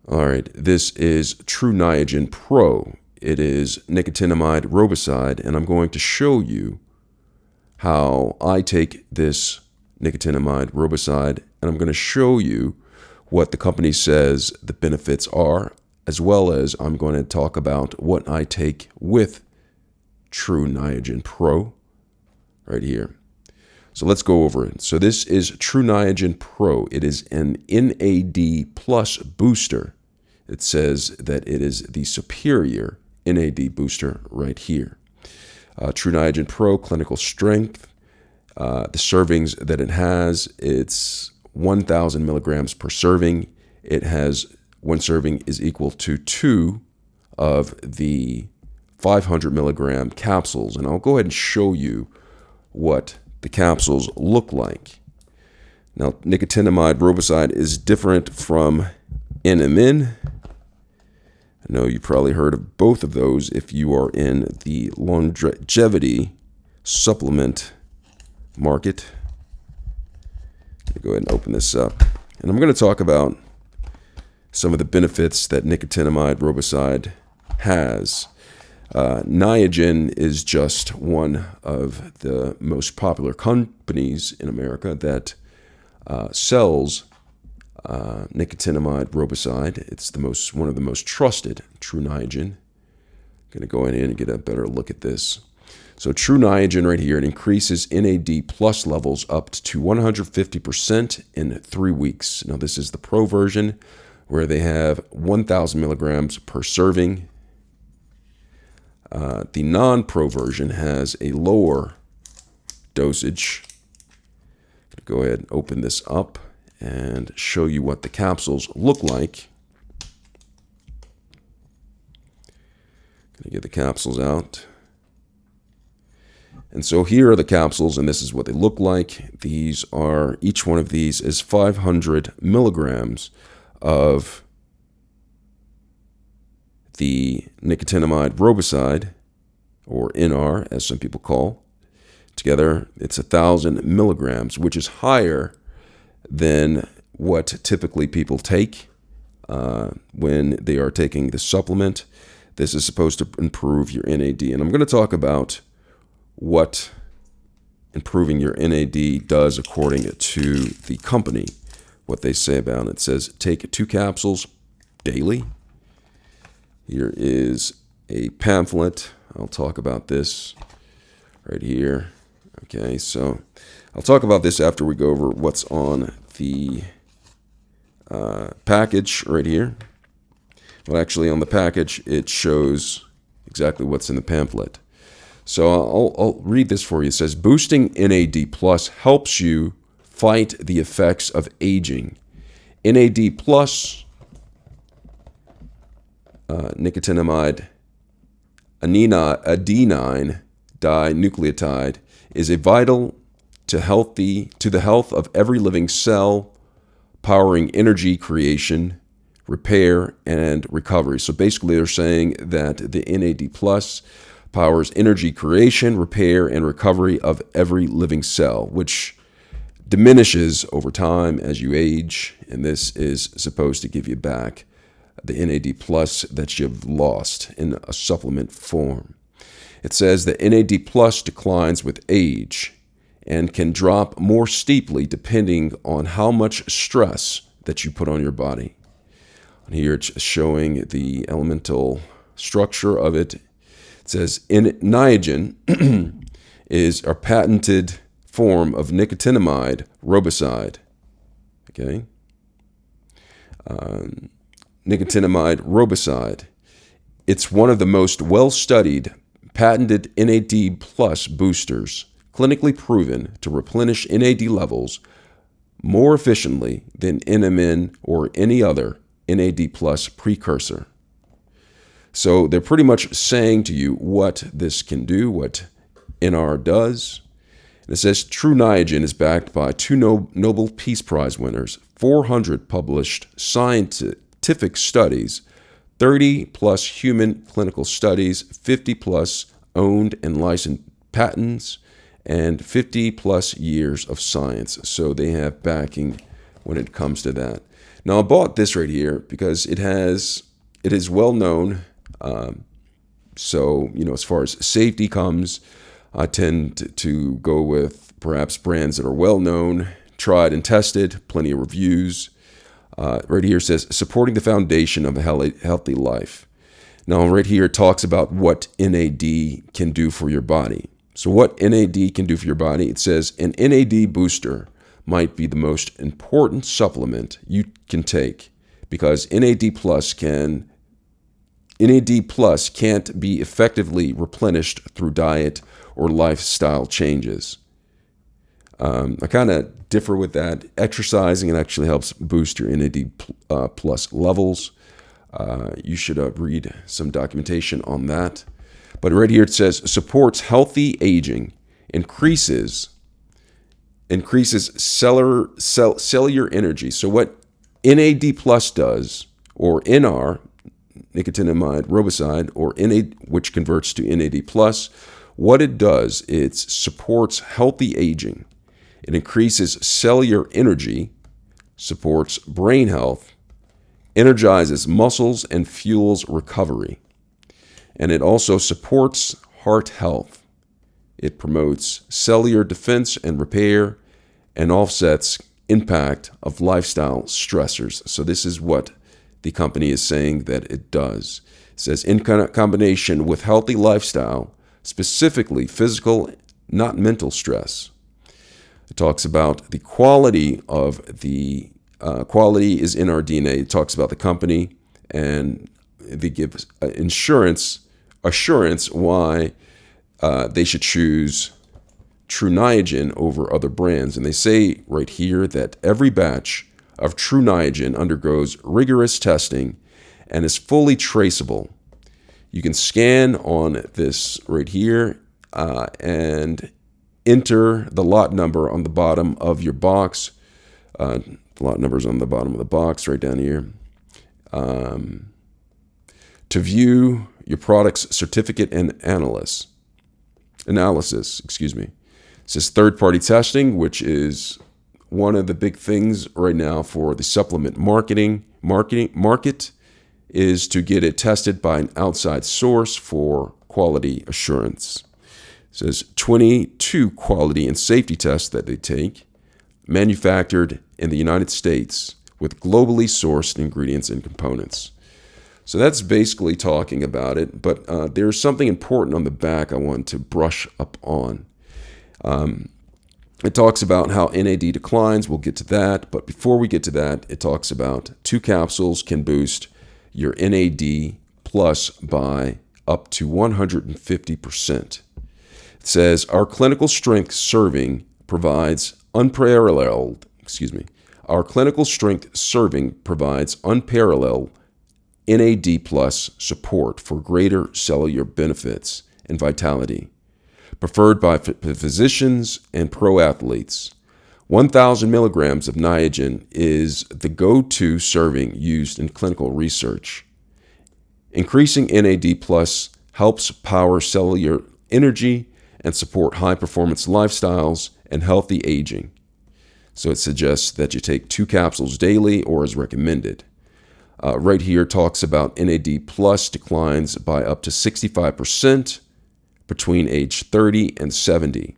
All right, this is TRU Niagen Pro. It is nicotinamide riboside, and I'm going to show you how I take this nicotinamide riboside, and I'm going to show you what the company says the benefits are, as well as I'm going to talk about what I take with TRU Niagen Pro right here. So let's go over it. So this is TRU Niagen Pro. It is an NAD plus booster. It says that it is the superior NAD booster right here. TRU Niagen Pro clinical strength. The servings that it has, it's 1,000 milligrams per serving. It has, one serving is equal to 2 of the 500 milligram capsules. And I'll go ahead and show you what the capsules look like. Now, nicotinamide riboside is different from NMN. I know you probably heard of both of those if you are in the longevity supplement market. Go ahead and open this up. And I'm going to talk about some of the benefits that nicotinamide riboside has. Niagen is just one of the most popular companies in America that sells nicotinamide riboside. It's one of the most trusted, TRU Niagen. I'm going to go in and get a better look at this. So TRU Niagen right here, it increases NAD plus levels up to 150% in 3 weeks. Now this is the pro version where they have 1,000 milligrams per serving. The non-pro version has a lower dosage. I'm going to go ahead and open this up and show you what the capsules look like. Going to get the capsules out. And so here are the capsules, and this is what they look like. Each one of these is 500 milligrams of the nicotinamide riboside, or NR, as some people call. Together, it's 1,000 milligrams, which is higher than what typically people take when they are taking the supplement. This is supposed to improve your NAD, and I'm going to talk about what improving your NAD does according to the company, what they say about it. It says take 2 capsules daily. Here is a pamphlet. I'll talk about this right here. Okay, so I'll talk about this after we go over what's on the package right here. Well, actually, on the package, it shows exactly what's in the pamphlet. So I'll read this for you. It says, boosting NAD plus helps you fight the effects of aging. NAD plus nicotinamide adenine dinucleotide is a vital to the health of every living cell, powering energy creation, repair, and recovery. So basically they're saying that the NAD plus powers energy creation, repair, and recovery of every living cell, which diminishes over time as you age, and this is supposed to give you back the NAD plus that you've lost in a supplement form. It says that NAD plus declines with age and can drop more steeply depending on how much stress that you put on your body. And here it's showing the elemental structure of it. It says Niagen is a patented form of nicotinamide riboside. Okay. Nicotinamide riboside. It's one of the most well-studied patented NAD plus boosters, clinically proven to replenish NAD levels more efficiently than NMN or any other NAD plus precursor. So they're pretty much saying to you what this can do, what NR does. And it says TRU Niagen is backed by 2 Nobel Peace Prize winners, 400 published scientific studies, 30 plus human clinical studies, 50 plus owned and licensed patents, and 50 plus years of science. So they have backing when it comes to that. Now I bought this right here because it is well known. So, as far as safety comes, I tend to go with perhaps brands that are well known, tried and tested, plenty of reviews. Right here it says, supporting the foundation of a healthy life. Now, right here it talks about what NAD can do for your body. So what NAD can do for your body, it says an NAD booster might be the most important supplement you can take because NAD plus can't be effectively replenished through diet or lifestyle changes. I kind of differ with that. Exercising, it actually helps boost your NAD plus levels. You should read some documentation on that. But right here it says supports healthy aging, increases cellular energy. So what NAD plus does, or NR, nicotinamide riboside, or NAD, which converts to NAD plus, what it does, it supports healthy aging. It increases cellular energy, supports brain health, energizes muscles, and fuels recovery. And it also supports heart health. It promotes cellular defense and repair and offsets impact of lifestyle stressors. So this is what the company is saying that it does. It says in combination with healthy lifestyle, specifically physical, not mental stress. It talks about the quality of the quality is in our DNA. It talks about the company, and they give assurance why they should choose TRU Niagen over other brands. And they say right here that every batch of TRU Niagen undergoes rigorous testing and is fully traceable. You can scan on this right here and enter the lot number on the bottom of your box. The lot number is on the bottom of the box right down here. To view your product's certificate and analysis. It says third-party testing, which is one of the big things right now for the supplement market, is to get it tested by an outside source for quality assurance. It says 22 quality and safety tests that they take, manufactured in the United States with globally sourced ingredients and components. So that's basically talking about it, but there's something important on the back I want to brush up on. It talks about how NAD declines. We'll get to that, but before we get to that, it talks about 2 capsules can boost your NAD plus by up to 150%. It says our clinical strength serving provides unparalleled NAD plus support for greater cellular benefits and vitality, preferred by physicians and pro athletes. 1,000 milligrams of Niagen is the go-to serving used in clinical research. Increasing NAD plus helps power cellular energy and support high-performance lifestyles and healthy aging. So it suggests that you take 2 capsules daily or as recommended. Right here talks about NAD plus declines by up to 65% between age 30 and 70.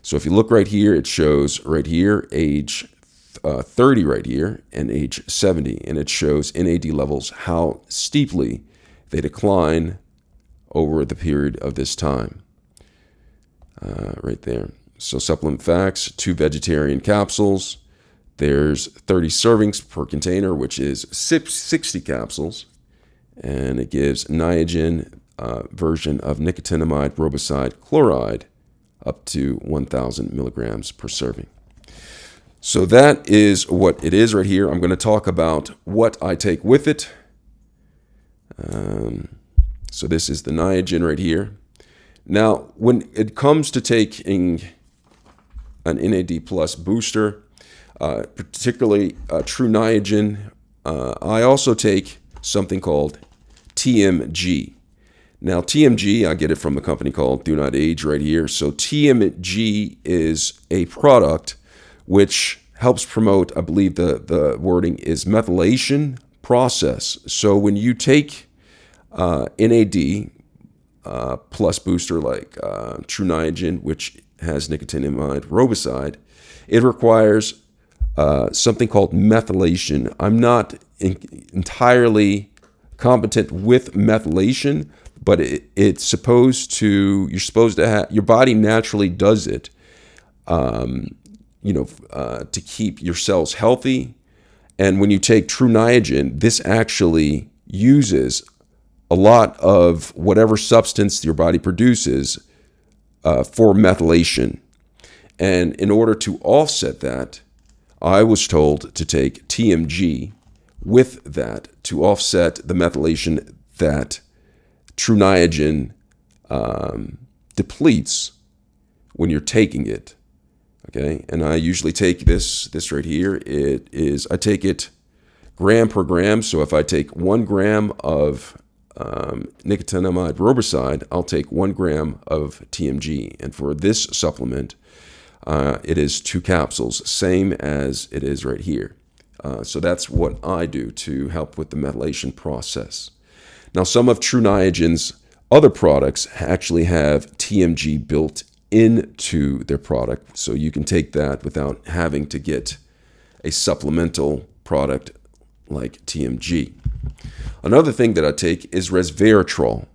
So if you look right here, it shows right here age 30 right here and age 70, and it shows NAD levels, how steeply they decline over the period of this time. Right there. So supplement facts, 2 vegetarian capsules. There's 30 servings per container, which is 60 capsules. And it gives Niagen version of nicotinamide riboside chloride up to 1,000 milligrams per serving. So that is what it is right here. I'm going to talk about what I take with it. So this is the Niagen right here. Now, when it comes to taking an NAD plus booster, particularly TRU Niagen, I also take something called TMG. Now, TMG, I get it from a company called Do Not Age right here. So TMG is a product which helps promote, I believe the wording is methylation process. So when you take NAD plus booster like TRU Niagen, which has nicotinamide riboside, it requires something called methylation. I'm not entirely competent with methylation, but you're supposed to have, your body naturally does it, to keep your cells healthy. And when you take TRU Niagen, this actually uses a lot of whatever substance your body produces for methylation. And in order to offset that, I was told to take TMG with that to offset the methylation that TRU Niagen depletes when you're taking it. Okay, and I usually take this right here. I take it gram per gram. So if I take 1 gram of nicotinamide riboside, I'll take 1 gram of TMG. And for this supplement, it is 2 capsules, same as it is right here. So that's what I do to help with the methylation process. Now, some of TRU Niagen's other products actually have TMG built into their product, so you can take that without having to get a supplemental product like TMG. Another thing that I take is resveratrol.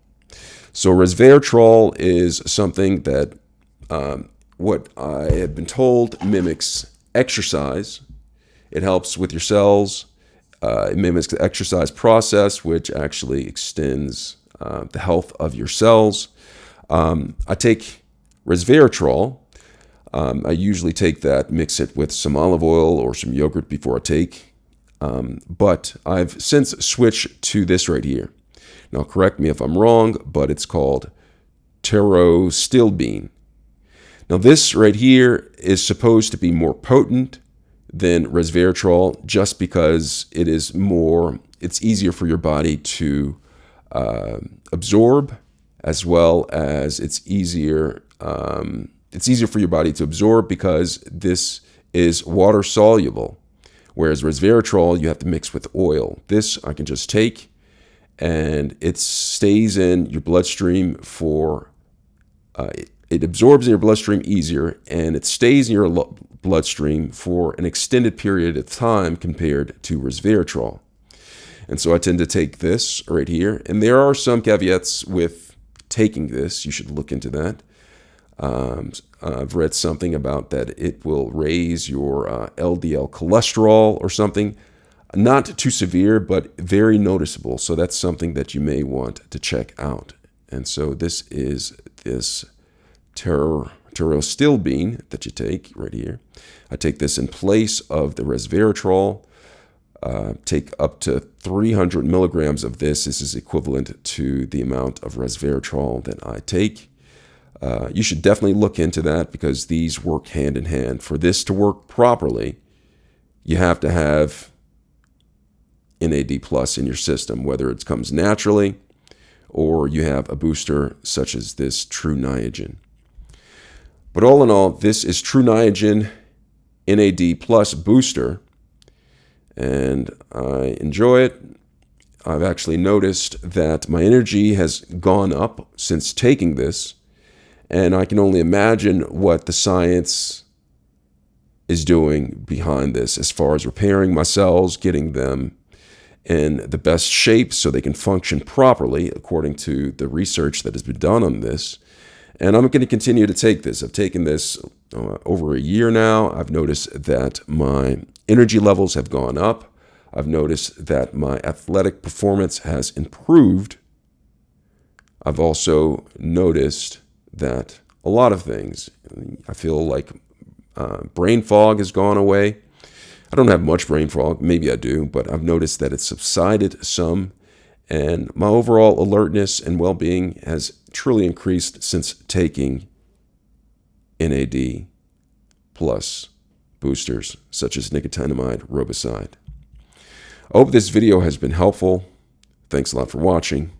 So resveratrol is something that what I have been told mimics exercise. It helps with your cells. It mimics the exercise process, which actually extends the health of your cells. I take resveratrol. I usually take that, mix it with some olive oil or some yogurt before I take. But I've since switched to this right here. Now, correct me if I'm wrong, but it's called TRU Niagen. Now, this right here is supposed to be more potent than resveratrol just because it's easier for your body to absorb, as well as it's easier for your body to absorb because this is water soluble, whereas resveratrol you have to mix with oil. This I can just take, and it stays in your bloodstream for it absorbs in your bloodstream easier, and it stays in your bloodstream for an extended period of time compared to resveratrol. And so I tend to take this right here. And there are some caveats with taking this. You should look into that. I've read something about that it will raise your LDL cholesterol or something. Not too severe, but very noticeable. So that's something that you may want to check out. And so this is this TRU Niagen that you take right here. I take this in place of the resveratrol. Take up to 300 milligrams of this. This is equivalent to the amount of resveratrol that I take. You should definitely look into that because these work hand in hand. For this to work properly, you have to have NAD plus in your system, whether it comes naturally or you have a booster such as this TRU Niagen. But all in all, this is TRU Niagen NAD plus booster, and I enjoy it. I've actually noticed that my energy has gone up since taking this, and I can only imagine what the science is doing behind this as far as repairing my cells, getting them in the best shape so they can function properly according to the research that has been done on this. And I'm going to continue to take this. I've taken this over a year now. I've noticed that my energy levels have gone up. I've noticed that my athletic performance has improved. I've also noticed that a lot of things, I feel like brain fog has gone away. I don't have much brain fog. Maybe I do, but I've noticed that it's subsided some. And my overall alertness and well-being has truly increased since taking NAD plus boosters such as nicotinamide riboside. I hope this video has been helpful. Thanks a lot for watching.